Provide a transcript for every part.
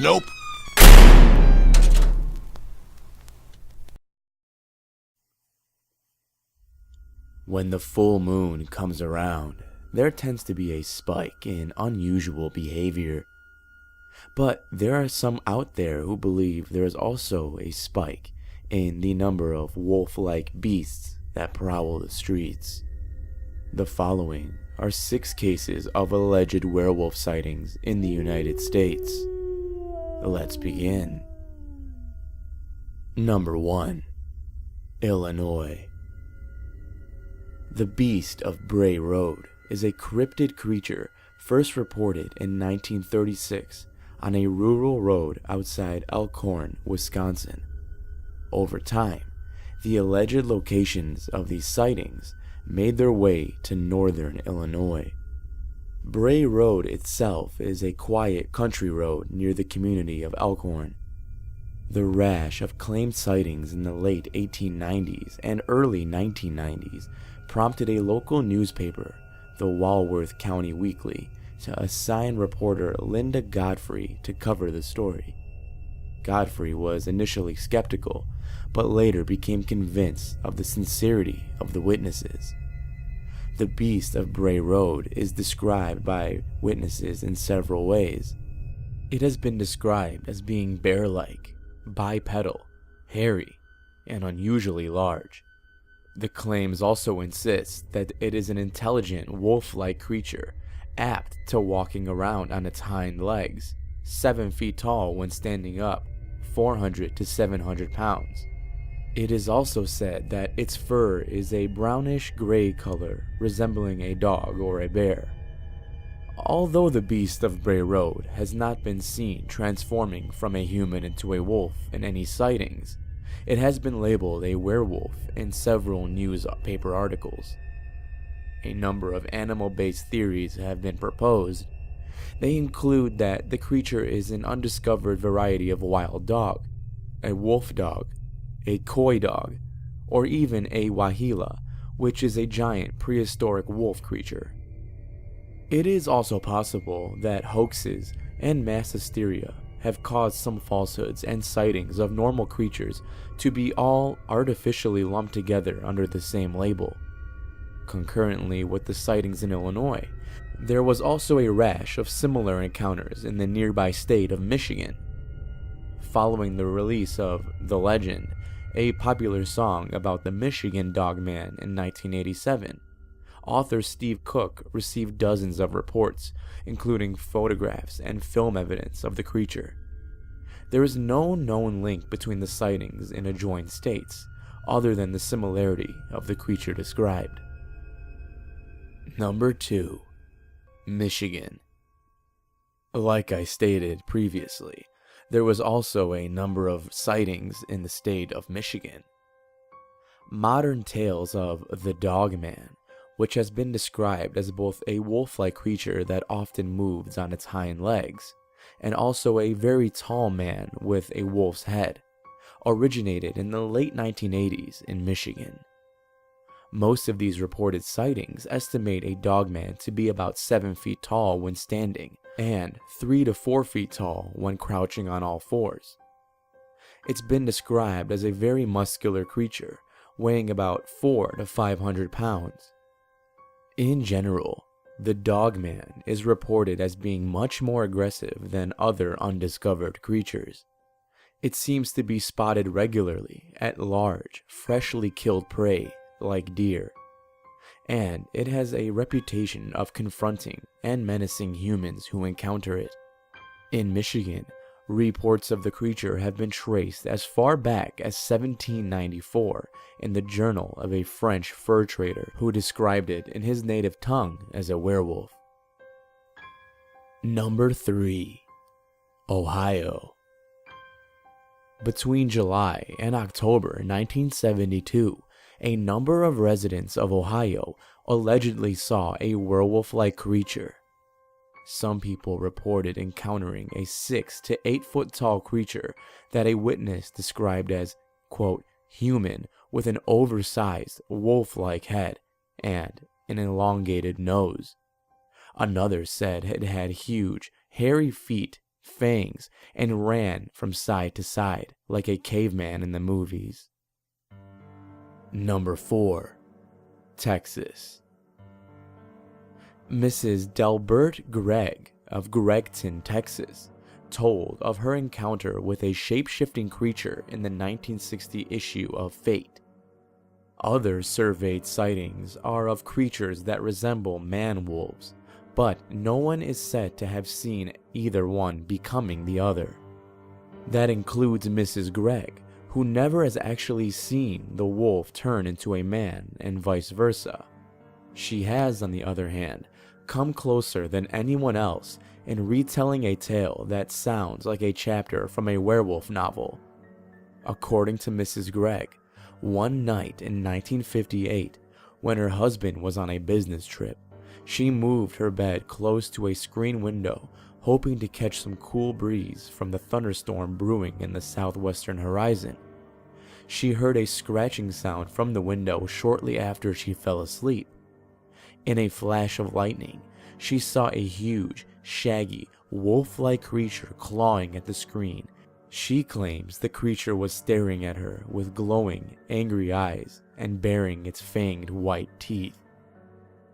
Nope. When the full moon comes around, there tends to be a spike in unusual behavior. But there are some out there who believe there is also a spike in the number of wolf-like beasts that prowl the streets. The following are 6 cases of alleged werewolf sightings in the United States. Let's begin. Number 1. Illinois. The Beast of Bray Road is a cryptid creature first reported in 1936 on a rural road outside Elkhorn, Wisconsin. Over time, the alleged locations of these sightings made their way to northern Illinois. Bray Road itself is a quiet country road near the community of Elkhorn. The rash of claimed sightings in the late 1890s and early 1990s prompted a local newspaper, the Walworth County Weekly, to assign reporter Linda Godfrey to cover the story. Godfrey was initially skeptical, but later became convinced of the sincerity of the witnesses. The Beast of Bray Road is described by witnesses in several ways. It has been described as being bear-like, bipedal, hairy, and unusually large. The claims also insist that it is an intelligent wolf-like creature, apt to walking around on its hind legs, 7 feet tall when standing up, 400 to 700 pounds. It is also said that its fur is a brownish-gray color, resembling a dog or a bear. Although the Beast of Bray Road has not been seen transforming from a human into a wolf in any sightings, it has been labeled a werewolf in several newspaper articles. A number of animal-based theories have been proposed. They include that the creature is an undiscovered variety of wild dog, a wolf dog, a coy dog, or even a wahila, which is a giant prehistoric wolf creature. It is also possible that hoaxes and mass hysteria have caused some falsehoods and sightings of normal creatures to be all artificially lumped together under the same label. Concurrently with the sightings in Illinois, there was also a rash of similar encounters in the nearby state of Michigan. Following the release of The Legend, a popular song about the Michigan Dogman in 1987, author Steve Cook received dozens of reports, including photographs and film evidence of the creature. There is no known link between the sightings in adjoined states, other than the similarity of the creature described. Number 2. Michigan. Like I stated previously, there was also a number of sightings in the state of Michigan. Modern tales of the Dogman, which has been described as both a wolf-like creature that often moves on its hind legs, and also a very tall man with a wolf's head, originated in the late 1980s in Michigan. Most of these reported sightings estimate a dogman to be about 7 feet tall when standing, and 3 to 4 feet tall when crouching on all fours. It's been described as a very muscular creature, weighing about 400 to 500 pounds. In general, the Dogman is reported as being much more aggressive than other undiscovered creatures. It seems to be spotted regularly at large, freshly killed prey like deer, and it has a reputation of confronting and menacing humans who encounter it. In Michigan, reports of the creature have been traced as far back as 1794 in the journal of a French fur trader who described it in his native tongue as a werewolf. Number 3. Ohio. Between July and October 1972, a number of residents of Ohio allegedly saw a werewolf-like creature. Some people reported encountering a 6 to 8 foot tall creature that a witness described as, quote, human with an oversized wolf-like head and an elongated nose. Another said it had huge, hairy feet, fangs, and ran from side to side like a caveman in the movies. Number 4. Texas. Mrs. Delbert Gregg of Gregton, Texas, told of her encounter with a shape-shifting creature in the 1960 issue of Fate. Other surveyed sightings are of creatures that resemble man-wolves, but no one is said to have seen either one becoming the other. That includes Mrs. Gregg, who never has actually seen the wolf turn into a man, and vice versa. She has, on the other hand, come closer than anyone else in retelling a tale that sounds like a chapter from a werewolf novel. According to Mrs. Gregg, one night in 1958, when her husband was on a business trip, she moved her bed close to a screen window, hoping to catch some cool breeze from the thunderstorm brewing in the southwestern horizon. She heard a scratching sound from the window shortly after she fell asleep. In a flash of lightning, she saw a huge, shaggy, wolf-like creature clawing at the screen. She claims the creature was staring at her with glowing, angry eyes and baring its fanged white teeth.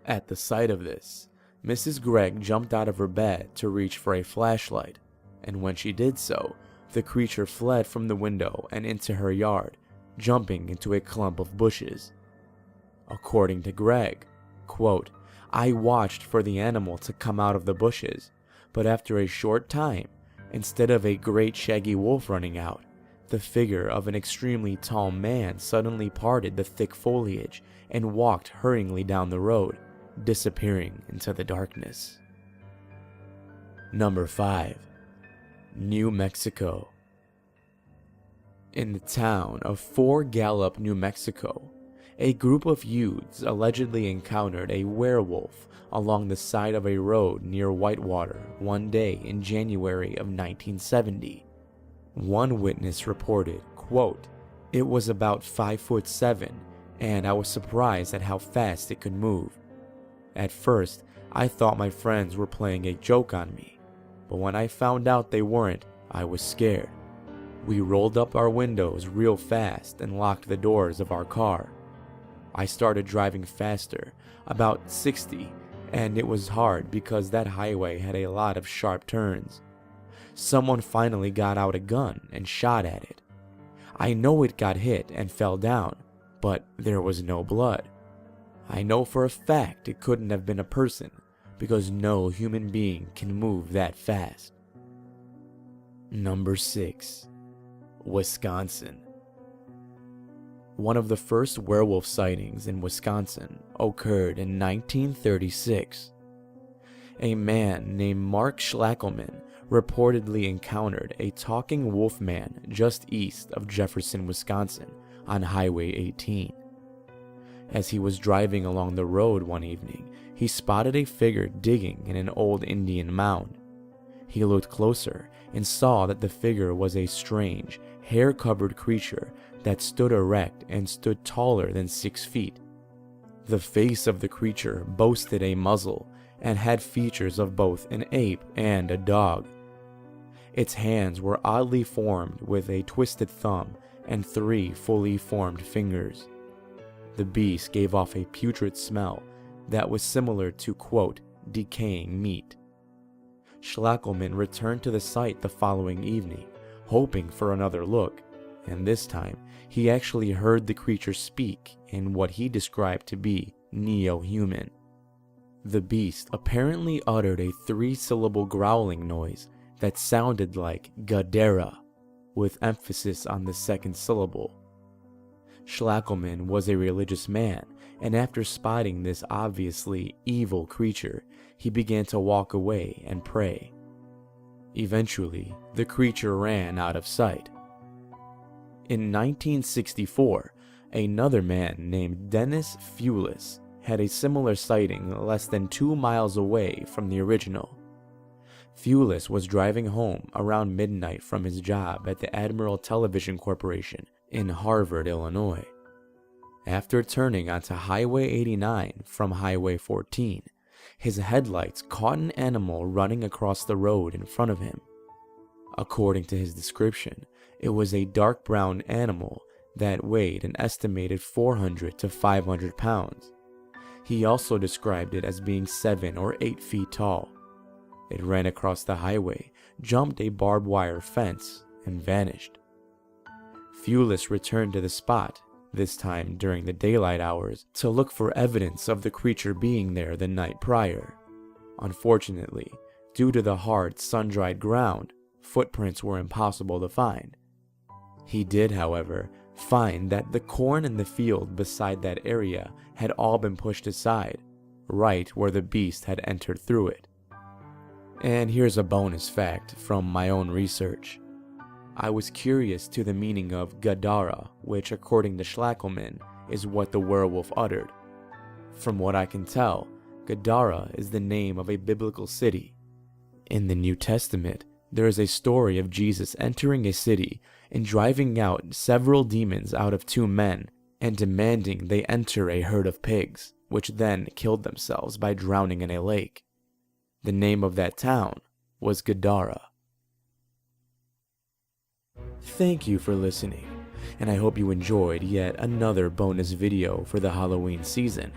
At the sight of this, Mrs. Gregg jumped out of her bed to reach for a flashlight, and when she did so, the creature fled from the window and into her yard, jumping into a clump of bushes. According to Gregg, quote, "I watched for the animal to come out of the bushes, but after a short time, instead of a great shaggy wolf running out, the figure of an extremely tall man suddenly parted the thick foliage and walked hurriedly down the road, disappearing into the darkness." Number 5. New Mexico. In the town of Fort Gallup, New Mexico, a group of youths allegedly encountered a werewolf along the side of a road near Whitewater one day in January of 1970. One witness reported, quote, "It was about 5'7", and I was surprised at how fast it could move. At first, I thought my friends were playing a joke on me, but when I found out they weren't, I was scared. We rolled up our windows real fast and locked the doors of our car. I started driving faster, about 60, and it was hard because that highway had a lot of sharp turns. Someone finally got out a gun and shot at it. I know it got hit and fell down, but there was no blood. I know for a fact it couldn't have been a person, because no human being can move that fast." Number 6. Wisconsin. One of the first werewolf sightings in Wisconsin occurred in 1936. A man named Mark Schlackelman reportedly encountered a talking wolf man just east of Jefferson, Wisconsin, on Highway 18. As he was driving along the road one evening, he spotted a figure digging in an old Indian mound. He looked closer and saw that the figure was a strange, hair-covered creature that stood erect and stood taller than 6 feet. The face of the creature boasted a muzzle and had features of both an ape and a dog. Its hands were oddly formed with a twisted thumb and 3 fully formed fingers. The beast gave off a putrid smell that was similar to, quote, decaying meat. Schlackelman returned to the site the following evening, hoping for another look, and this time he actually heard the creature speak in what he described to be neo-human. The beast apparently uttered a 3-syllable growling noise that sounded like Gadara, with emphasis on the second syllable. Schlackelman was a religious man, and after spotting this obviously evil creature, he began to walk away and pray. Eventually, the creature ran out of sight. In 1964, another man named Dennis Fewlis had a similar sighting less than 2 miles away from the original. Fewlis was driving home around midnight from his job at the Admiral Television Corporation in Harvard, Illinois. After turning onto Highway 89 from Highway 14, His headlights caught an animal running across the road in front of him. According to his description, it was a dark brown animal that weighed an estimated 400 to 500 pounds. He also described it as being 7 or 8 feet tall. It ran across the highway, jumped a barbed wire fence, and vanished. Fulis returned to the spot, this time during the daylight hours, to look for evidence of the creature being there the night prior. Unfortunately, due to the hard, sun-dried ground, footprints were impossible to find. He did, however, find that the corn in the field beside that area had all been pushed aside, right where the beast had entered through it. And here's a bonus fact from my own research. I was curious to the meaning of Gadara, which according to Schlackelman is what the werewolf uttered. From what I can tell, Gadara is the name of a biblical city. In the New Testament, there is a story of Jesus entering a city and driving out several demons out of 2 men and demanding they enter a herd of pigs, which then killed themselves by drowning in a lake. The name of that town was Gadara. Thank you for listening, and I hope you enjoyed yet another bonus video for the Halloween season.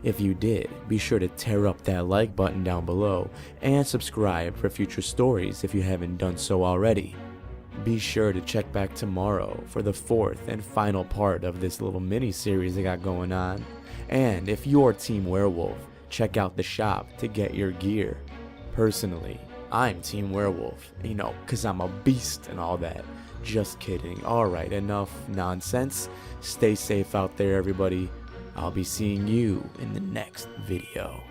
If you did, be sure to tear up that like button down below and subscribe for future stories if you haven't done so already. Be sure to check back tomorrow for the 4th and final part of this little mini series I got going on. And if you're Team Werewolf, check out the shop to get your gear. Personally, I'm Team Werewolf, cause I'm a beast and all that. Just kidding. Alright, enough nonsense. Stay safe out there, everybody. I'll be seeing you in the next video.